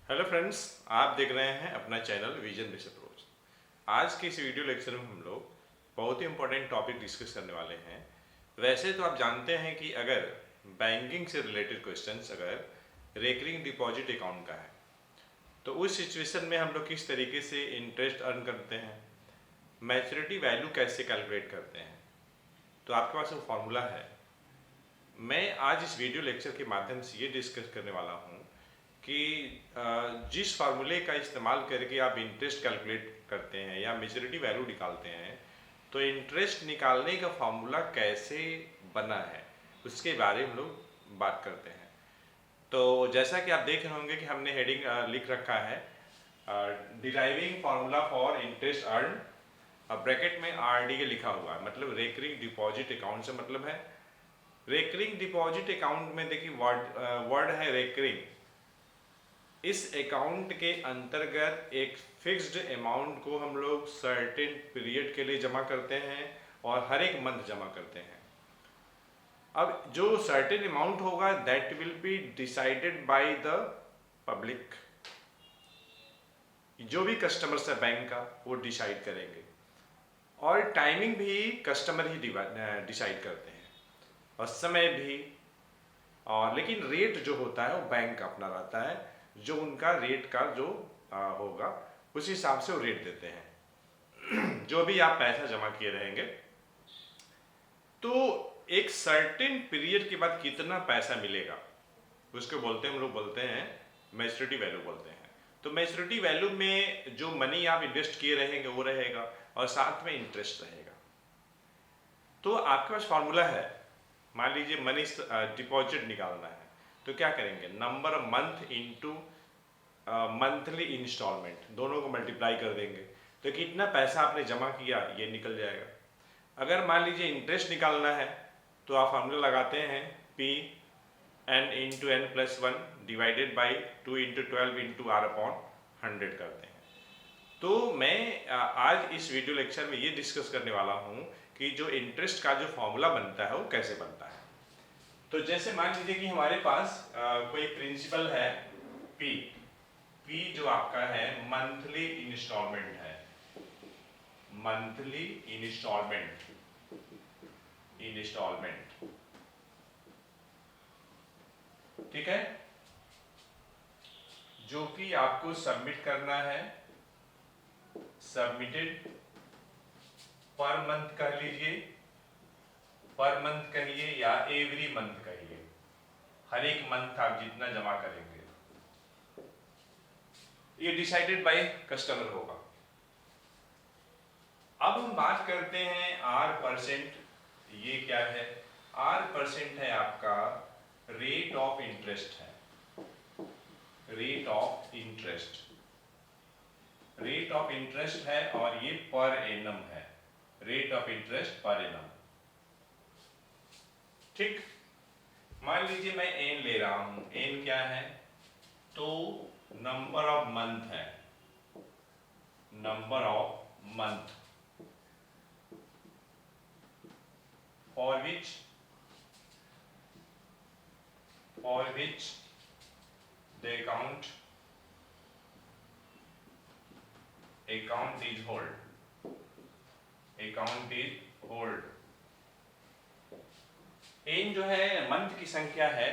Hello friends, आप देख रहे हैं अपना चैनल विजन बेस्ड अप्रोच। आज के इस वीडियो लेक्चर में हम लोग बहुत ही इंपॉर्टेंट टॉपिक डिस्कस करने वाले हैं। वैसे तो आप जानते हैं कि अगर बैंकिंग से रिलेटेड क्वेश्चंस अगर रेकरिंग डिपॉजिट अकाउंट का है तो उस सिचुएशन में हम लोग किस तरीके से इंटरेस्ट अर्न करते हैं, मैच्योरिटी वैल्यू कैसे कैलकुलेट करते हैं, तो आपके पास वो फार्मूला है। मैं आज इस वीडियो लेक्चर के माध्यम से ये डिस्कस करने वाला हूँ कि जिस फार्मूले का इस्तेमाल करके आप इंटरेस्ट कैलकुलेट करते हैं या मेच्योरिटी वैल्यू निकालते हैं, तो इंटरेस्ट निकालने का फार्मूला कैसे बना है उसके बारे में हम लोग बात करते हैं। तो जैसा कि आप देख रहे होंगे कि हमने हेडिंग लिख रखा है deriving formula for interest earn, bracket में आरडी के लिखा हुआ है, मतलब रेकरिंग डिपॉजिट अकाउंट से मतलब है। रेकरिंग डिपॉजिट अकाउंट में देखिए वर्ड है रेकरिंग। इस अकाउंट के अंतर्गत एक फिक्स्ड अमाउंट को हम लोग सर्टेन पीरियड के लिए जमा करते हैं और हर एक मंथ जमा करते हैं। अब जो सर्टेन अमाउंट होगा that will be decided by the public, जो भी कस्टमर्स है बैंक का वो डिसाइड करेंगे, और टाइमिंग भी कस्टमर ही डिसाइड करते हैं और समय भी। और लेकिन रेट जो होता है वो बैंक का अपना रहता है, जो उनका रेट का जो होगा उस हिसाब से वो रेट देते हैं। जो भी आप पैसा जमा किए रहेंगे तो एक सर्टेन पीरियड के बाद कितना पैसा मिलेगा उसको बोलते हैं, हम लोग बोलते हैं मैच्योरिटी वैल्यू बोलते हैं। तो मैच्योरिटी वैल्यू में जो मनी आप इन्वेस्ट किए रहेंगे वो रहेगा और साथ में इंटरेस्ट रहेगा। तो आपके पास फॉर्मूला है, मान लीजिए मनी डिपॉजिट निकालना है तो क्या करेंगे, number of month into monthly installment, दोनों को मल्टीप्लाई कर देंगे तो कितना पैसा आपने जमा किया ये निकल जाएगा। अगर मान लीजिए इंटरेस्ट निकालना है तो आप फॉर्मूला लगाते हैं P N into N plus one divided by 2 into 12 into R upon 100 करते हैं। तो मैं आज इस वीडियो लेक्चर में ये डिस्कस करने वाला हूँ कि जो इंटरेस्ट का जो फॉर्मूला बनता है वो कैसे बनता है। तो जैसे मान लीजिए कि हमारे पास कोई प्रिंसिपल है पी, पी जो आपका है मंथली इंस्टॉलमेंट है, मंथली इंस्टॉलमेंट इंस्टॉलमेंट ठीक है, जो कि आपको सबमिट करना है, सबमिटेड पर मंथ कह लीजिए, पर मंथ कहिए या एवरी मंथ कहिए, हर एक मंथ आप जितना जमा करेंगे ये डिसाइडेड बाय कस्टमर होगा। अब हम बात करते हैं आर परसेंट। ये क्या है, आर परसेंट है आपका रेट ऑफ इंटरेस्ट है, rate of interest, rate of interest है और ये पर एनम है, rate of interest per annum. ठीक, मान लीजिए मैं एन ले रहा हूं, एन क्या है तो नंबर ऑफ मंथ है, number of month for which the account is hold, account is hold। N जो है मंथ की संख्या है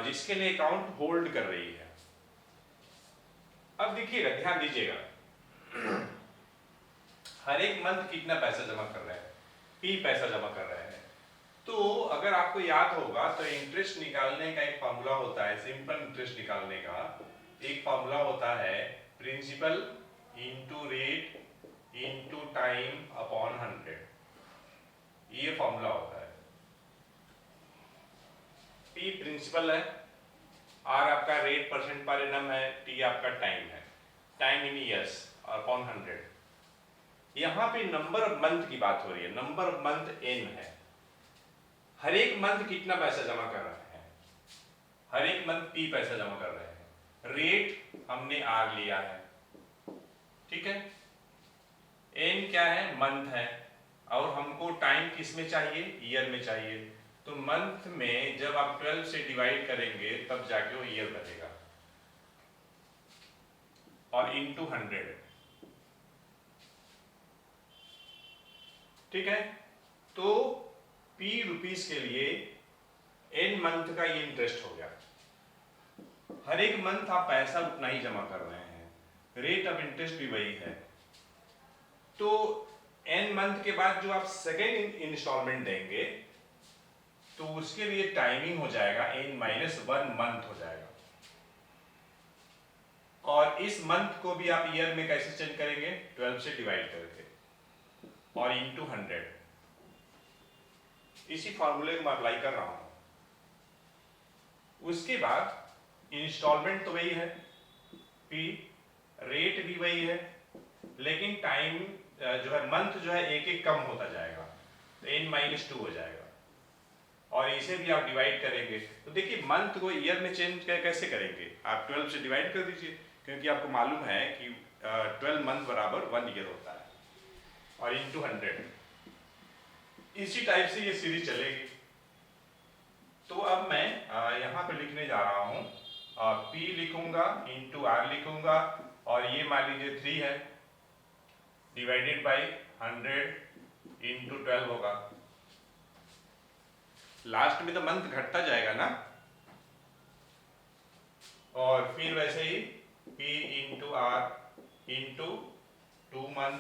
जिसके लिए अकाउंट होल्ड कर रही है। अब देखिएगा, ध्यान दीजिएगा, हर एक मंथ कितना पैसा जमा कर रहा है, पी पैसा जमा कर रहे हैं। तो अगर आपको याद होगा तो इंटरेस्ट निकालने का एक फॉर्मूला होता है, सिंपल इंटरेस्ट निकालने का एक फॉर्मूला होता है principal into rate into time upon 100, ये फॉर्मूला होता है। पी प्रिंसिपल है, आर आपका रेट परसेंट पर एनम है, टी आपका टाइम है, टाइम इन ईयर्स अपॉन 100। यहां पे नंबर ऑफ मंथ की बात हो रही है, नंबर ऑफ मंथ एन है, हर एक मंथ कितना पैसा जमा कर रहे हैं, हर एक मंथ पी पैसा जमा कर रहे हैं, रेट हमने आर लिया है, ठीक है, एन क्या है मंथ है, और हमको टाइम किस में चाहिए, ईयर में चाहिए। तो मंथ में जब आप 12 से डिवाइड करेंगे तब जाके वो ईयर बनेगा। और इंटू 100, ठीक है। तो P रुपीस के लिए n मंथ का ये इंटरेस्ट हो गया। हर एक मंथ आप पैसा उतना ही जमा कर रहे हैं, रेट ऑफ इंटरेस्ट भी वही है। तो n मंथ के बाद जो आप सेकेंड इंस्टॉलमेंट देंगे तो उसके लिए टाइमिंग हो जाएगा n-1 मंथ हो जाएगा। और इस मंथ को भी आप ईयर में कैसे चेंज करेंगे, 12 से डिवाइड करके और इंटू 100। इसी फॉर्मूले को मैं अप्लाई कर रहा हूं। उसके बाद इंस्टॉलमेंट तो वही है P, रेट भी वही है, लेकिन टाइम जो है मंथ जो है एक एक कम होता जाएगा, तो n-2 हो जाएगा। और इसे भी आप डिवाइड करेंगे तो देखिए मंथ को ईयर में चेंज कैसे करेंगे, आप 12 से डिवाइड कर दीजिए, क्योंकि आपको मालूम है कि 12 मंथ बराबर 1 ईयर होता है, और इंटू 100। इसी टाइप से ये सीरीज चलेगी। तो अब मैं यहाँ पे लिखने जा रहा हूँ, P लिखूंगा, इंटू R लिखूंगा, और ये मान लीजिए 3 है, डिवाइडेड बाई 100 इंटू 12 होगा। लास्ट में तो मंथ घटता जाएगा ना, और फिर वैसे ही P into R into 2 month,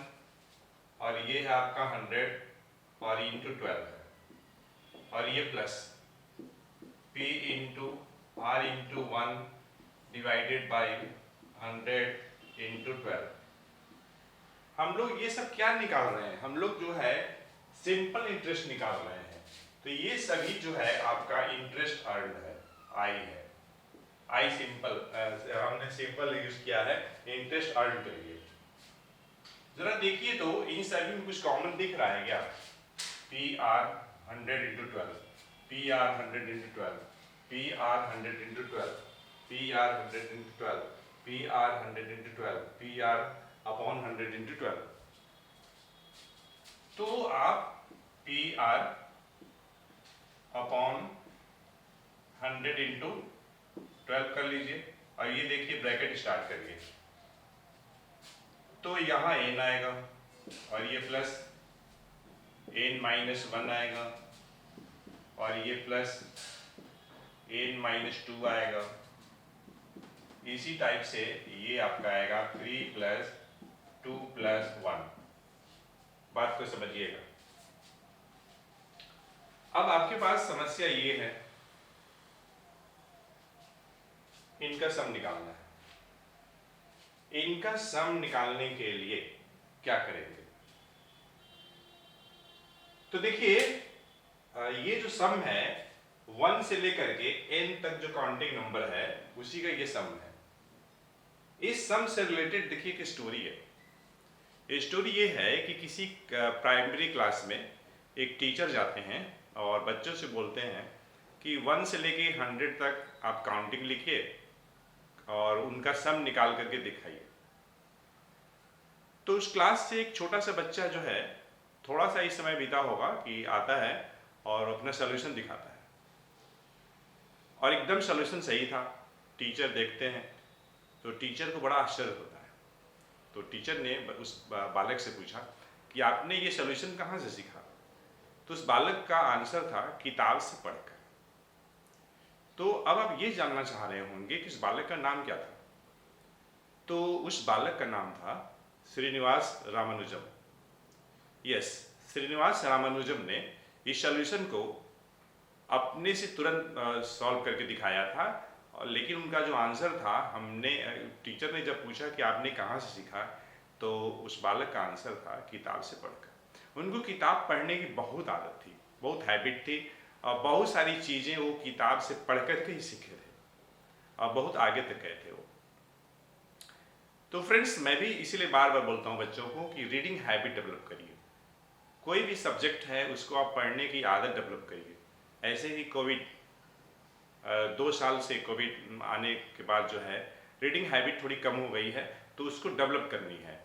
और ये है आपका 100 और इंटू 12 है, और ये plus P into R into 1 divided by 100 into 12। हम लोग ये सब क्या निकाल रहे हैं, हम लोग जो है सिंपल इंटरेस्ट निकाल रहे हैं। तो ये सभी जो है आपका इंटरेस्ट अर्न्ड है, आई है, आई सिंपल, हमने सिंपल यूज किया है इंटरेस्ट अर्न के लिए। जरा देखिए तो इन सभी में कुछ कॉमन दिख रहा है क्या, PR 100 into 12, PR 100 into 12, PR 100 into 12, PR 100 into 12, PR 100 into 12, PR upon 100 into 12। तो आप PR अपॉन 100 इंटू 12 कर लीजिए, और ये देखिए ब्रैकेट स्टार्ट करिए, तो यहाँ n आएगा, और ये प्लस n-1 आएगा, और ये प्लस n-2 आएगा। इसी टाइप से ये आपका आएगा 3 + 2 + 1। बात को समझिएगा। अब आपके पास समस्या ये है, इनका सम निकालना है। इनका सम निकालने के लिए क्या करेंगे, तो देखिए ये जो सम है 1 से लेकर के n तक जो काउंटिंग नंबर है उसी का ये सम है। इस सम से रिलेटेड देखिए एक स्टोरी है। स्टोरी ये है कि किसी प्राइमरी क्लास में एक टीचर जाते हैं और बच्चों से बोलते हैं कि 1 से लेके 100 तक आप काउंटिंग लिखिए और उनका सम निकाल करके दिखाइए। तो उस क्लास से एक छोटा सा बच्चा जो है, थोड़ा सा इस समय बीता होगा कि आता है और अपना सॉल्यूशन दिखाता है, और एकदम सॉल्यूशन सही था। टीचर देखते हैं तो टीचर को बड़ा आश्चर्य होता है। तो टीचर ने उस बालक से पूछा कि आपने ये सॉल्यूशन कहाँ से सीखा। तो उस बालक का आंसर था किताब से पढ़कर। तो अब आप ये जानना चाह रहे होंगे कि उस बालक का नाम क्या था। तो उस बालक का नाम था श्रीनिवास रामानुजम। यस, श्रीनिवास रामानुजम ने इस सॉल्यूशन को अपने से तुरंत सॉल्व करके दिखाया था, लेकिन उनका जो आंसर था, टीचर ने जब पूछा कि आपने कहाँ से सीखा, तो उस बालक का आंसर था किताब से पढ़कर। उनको किताब पढ़ने की बहुत आदत थी, बहुत हैबिट थी, और बहुत सारी चीज़ें वो किताब से पढ़ कर के ही सीखे थे और बहुत आगे तक गए थे वो। तो फ्रेंड्स, मैं भी इसीलिए बार बार बोलता हूँ बच्चों को कि रीडिंग हैबिट डेवलप करिए। कोई भी सब्जेक्ट है उसको आप पढ़ने की आदत डेवलप करिए। ऐसे ही कोविड 2 साल से कोविड आने के बाद जो है रीडिंग हैबिट थोड़ी कम हो गई है, तो उसको डेवलप करनी है।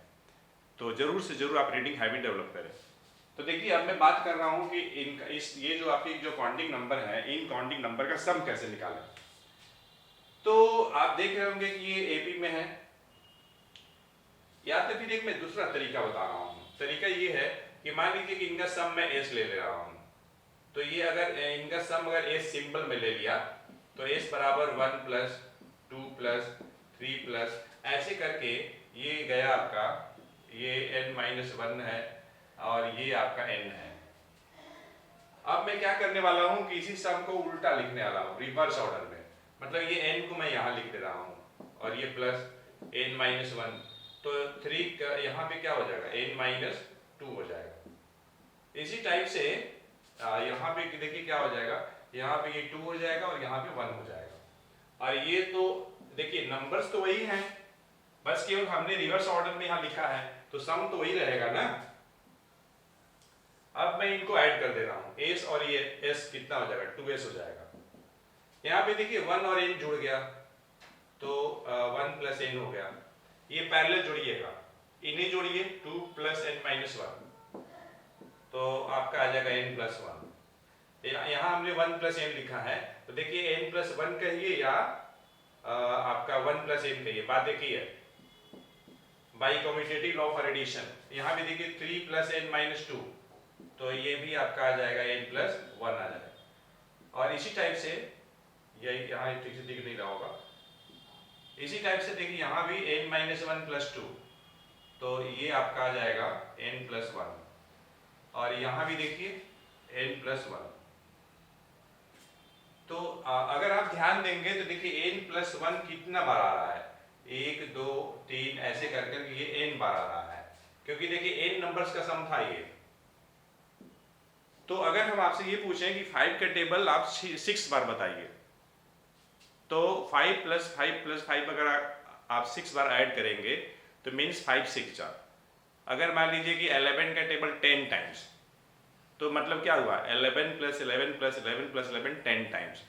तो ज़रूर से ज़रूर आप रीडिंग हैबिट डेवलप करें। तो देखिए, अब मैं बात कर रहा हूँ कि ये जो आपकी जो काउंटिंग नंबर है, इन काउंटिंग नंबर का सम कैसे निकालें। तो आप देख रहे होंगे कि ये AP में है, या तो फिर एक मैं दूसरा तरीका बता रहा हूँ। तरीका ये है कि मान लीजिए कि इनका सम मैं एस ले रहा हूँ, तो ये अगर इनका सम अगर एस सिंपल में ले लिया तो एस बराबर 1 प्लस 2 प्लस 3 प्लस ऐसे करके ये गया आपका, ये n माइनस 1 है और ये आपका n है। अब मैं क्या करने वाला हूँ कि इसी सम को उल्टा लिखने वाला हूँ, रिवर्स ऑर्डर में। मतलब ये n को मैं यहाँ लिख दे रहा हूँ और ये प्लस n माइनस 1, तो 3 यहाँ पे क्या हो जाएगा, n माइनस 2 हो जाएगा। इसी टाइप से यहाँ पे देखिए क्या हो जाएगा, यहाँ पे ये 2 हो जाएगा और यहाँ पे 1 हो जाएगा। और ये तो देखिए नंबर्स तो वही हैं, बस केवल हमने रिवर्स ऑर्डर में यहाँ लिखा है, तो सम तो वही रहेगा ना। अब मैं इनको ऐड कर दे रहा हूँ, s और ये s कितना हो जाएगा, 2s हो जाएगा। यहाँ पे देखिए 1 और n जुड़ गया तो 1 प्लस n हो गया। ये पैरेलल जोड़िएगा, इन्हें जोड़िए 2 प्लस n माइनस 1, तो आपका आ जाएगा n प्लस 1। यहाँ हमने 1 प्लस n लिखा है, तो देखिए n प्लस 1 कहिए या आपका 1 प्लस n कहिए, बात देखिए by commutative law for addition. यहाँ भी देखिए 3 प्लस n माइनस 2, तो ये भी आपका आ जाएगा n प्लस 1 आ जाएगा। और इसी टाइप से यही यहाँ ठीक से दिख नहीं रहा होगा, इसी टाइप से देखिए यहाँ भी n माइनस 1 प्लस 2, तो ये आपका आ जाएगा n प्लस 1। और यहाँ भी देखिए n प्लस 1। तो अगर आप ध्यान देंगे तो देखिए n प्लस 1 कितना बार आ रहा है, 1 2 3 ऐसे कर कर ये n बार आ रहा है, क्योंकि देखिए n नंबर्स का सम था ये। तो अगर हम आपसे ये पूछें कि 5 का टेबल आप 6 बार बताइए, तो 5 प्लस 5 प्लस 5 अगर आप 6 बार ऐड करेंगे तो मीन्स 5 6 जा। अगर मान लीजिए कि 11 का टेबल 10 टाइम्स, तो मतलब क्या हुआ, 11 प्लस 11 प्लस 11 प्लस 11 10 टाइम्स।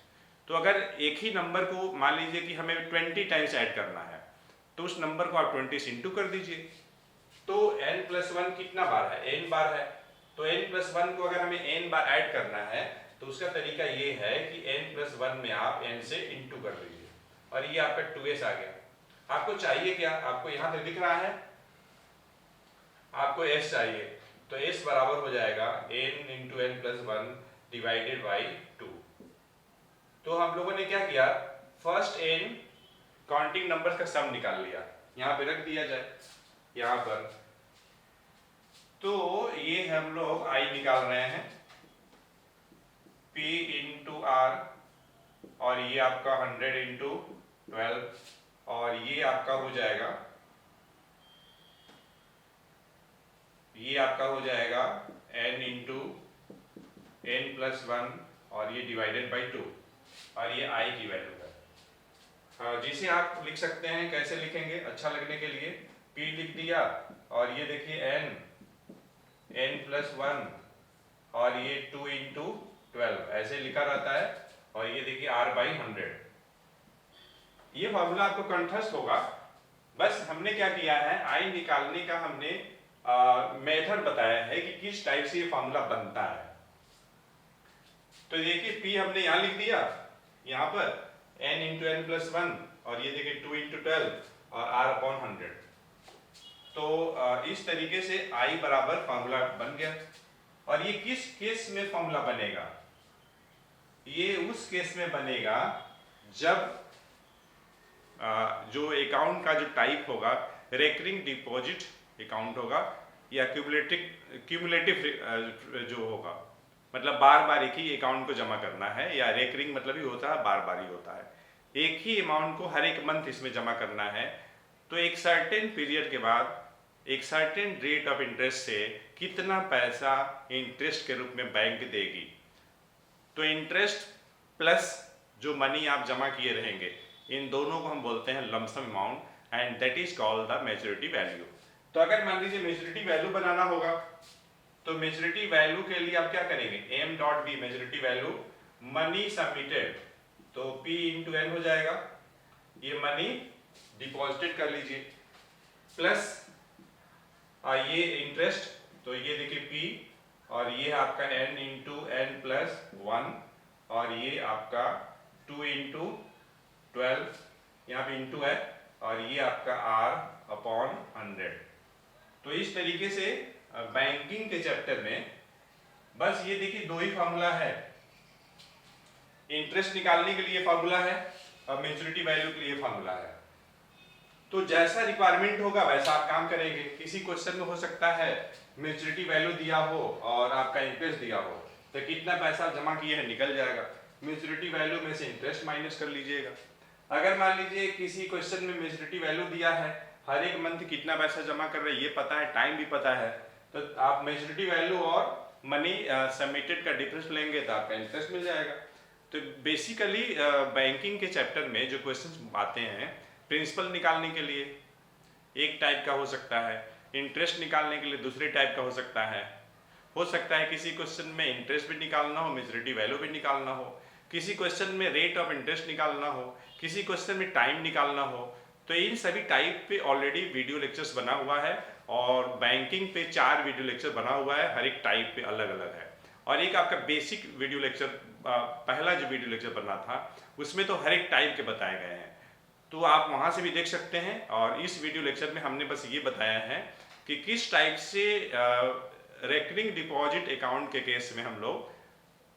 तो अगर एक ही नंबर को मान लीजिए कि हमें 20 टाइम्स ऐड करना है, तो उस नंबर को आप 20 से इंटू कर दीजिए। तो n प्लस 1 कितना बार है, n बार है, तो n प्लस 1 को अगर हमें n बार ऐड करना है तो उसका तरीका ये है कि n प्लस 1 में आप n से इंटू कर दीजिए, और ये आपका 2s आ गया। आपको चाहिए क्या, आपको यहाँ पे दिख रहा है, आपको s चाहिए, तो s बराबर हो जाएगा n into n plus 1 divided by 2। तो हम लोगों ने क्या किया, फर्स्ट n काउंटिंग नंबर्स का सम निकाल लिया, यहाँ पे रख दिया जाए यहाँ पर। तो ये हम लोग i निकाल रहे हैं, p इंटू r, और ये आपका 100 इंटू 12, और ये आपका हो जाएगा, ये आपका हो जाएगा n इंटू n प्लस 1, और ये डिवाइडेड बाई 2, और ये i की वैल्यू है। जिसे आप लिख सकते हैं, कैसे लिखेंगे अच्छा लगने के लिए, p लिख दिया, और ये देखिए n प्लस 1, और ये 2 इंटू 12 ऐसे लिखा रहता है, और ये देखिए r बाई 100। ये फॉर्मूला आपको कंठस्थ होगा। बस हमने क्या किया है, i निकालने का हमने मेथड बताया है कि किस टाइप से ये फॉर्मूला बनता है। तो देखिए p हमने यहाँ लिख दिया, यहाँ पर n इंटू n प्लस 1, और ये देखिए 2 इंटू 12 और r अपॉन 100। तो इस तरीके से i बराबर फॉर्मूला बन गया। और ये किस केस में फॉर्मूला बनेगा, ये उस केस में बनेगा जब जो अकाउंट का जो टाइप होगा रेकरिंग डिपॉजिट अकाउंट होगा, या क्यूमुलेटिव जो होगा, मतलब बार बार एक ही अकाउंट को जमा करना है, या रेकरिंग मतलब ही होता है बार बार ही होता है, एक ही अमाउंट को हर एक मंथ इसमें जमा करना है। तो एक सर्टेन पीरियड के बाद एक सर्टेन रेट ऑफ इंटरेस्ट से कितना पैसा इंटरेस्ट के रूप में बैंक देगी, तो इंटरेस्ट प्लस जो मनी आप जमा किए रहेंगे, इन दोनों को हम बोलते हैं lump sum amount, and that is called the maturity value. तो अगर मान लीजिए मैच्योरिटी वैल्यू बनाना होगा, तो मैच्योरिटी वैल्यू के लिए आप क्या करेंगे, m dot B maturity value money submitted, तो p इंटू n हो जाएगा, ये मनी डिपॉजिटेड कर लीजिए, प्लस ये इंटरेस्ट, तो ये देखिए p, और ये आपका n इंटू n प्लस 1, और ये आपका 2 इंटू 12, यहाँ पे इंटू है, और ये आपका R/100। तो इस तरीके से बैंकिंग के चैप्टर में बस ये देखिए दो ही फार्मूला है, इंटरेस्ट निकालने के लिए फार्मूला है और मेच्योरिटी वैल्यू के लिए फार्मूला है। तो जैसा रिक्वायरमेंट होगा वैसा आप काम करेंगे। किसी क्वेश्चन में हो सकता है मेच्योरिटी वैल्यू दिया हो और आपका इंटरेस्ट दिया हो, तो कितना पैसा जमा किए हैं निकल जाएगा, मेच्योरिटी वैल्यू में से इंटरेस्ट माइनस कर लीजिएगा। अगर मान लीजिए किसी क्वेश्चन में मेच्योरिटी वैल्यू दिया है, हर एक मंथ कितना पैसा जमा कर रहे हैं ये पता है, टाइम भी पता है, तो आप मेच्योरिटी वैल्यू और मनी सबमिटेड का डिफरेंस लेंगे तो आपका इंटरेस्ट मिल जाएगा। तो बेसिकली बैंकिंग के चैप्टर में जो क्वेश्चंस आते हैं, प्रिंसिपल निकालने के लिए एक टाइप का हो सकता है, इंटरेस्ट निकालने के लिए दूसरे टाइप का हो सकता है किसी क्वेश्चन में इंटरेस्ट भी निकालना हो, मेच्योरिटी वैल्यू भी निकालना हो, किसी क्वेश्चन में रेट ऑफ इंटरेस्ट निकालना हो, किसी क्वेश्चन में टाइम निकालना हो। तो इन सभी टाइप पे ऑलरेडी वीडियो लेक्चर्स बना हुआ है और बैंकिंग पे 4 वीडियो लेक्चर बना हुआ है, हर एक टाइप पे अलग अलग है। और एक आपका बेसिक वीडियो लेक्चर, पहला जो वीडियो लेक्चर बना था उसमें तो हर एक टाइप के बताए गए हैं, तो आप वहां से भी देख सकते हैं। और इस वीडियो लेक्चर में हमने बस ये बताया है कि किस टाइप से रेकरिंग डिपॉजिट अकाउंट के केस में हम लोग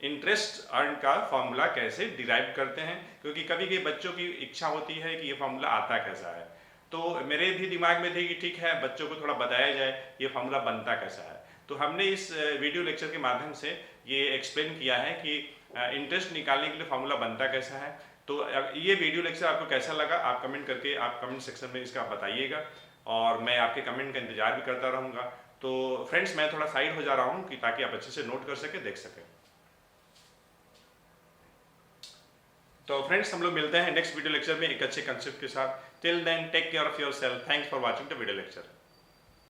इंटरेस्ट अर्न का फॉर्मूला कैसे डिराइव करते हैं, क्योंकि कभी कभी बच्चों की इच्छा होती है कि ये फॉर्मूला आता कैसा है। तो मेरे भी दिमाग में थी कि ठीक है बच्चों को थोड़ा बताया जाए ये फॉर्मूला बनता कैसा है। तो हमने इस वीडियो लेक्चर के माध्यम से ये एक्सप्लेन किया है कि इंटरेस्ट निकालने के लिए फॉर्मूला बनता कैसा है। तो ये वीडियो लेक्चर आपको कैसा लगा आप कमेंट करके आप कमेंट सेक्शन में इसका बताइएगा और मैं आपके कमेंट का इंतजार भी करता रहूँगा। तो फ्रेंड्स मैं थोड़ा साइड हो जा रहा हूँ कि ताकि आप अच्छे से नोट कर सके, देख सकें। तो फ्रेंड्स हम लोग मिलते हैं नेक्स्ट वीडियो लेक्चर में एक अच्छे कंसेप्ट के साथ। Till then take care of yourself. Thanks for watching the video lecture.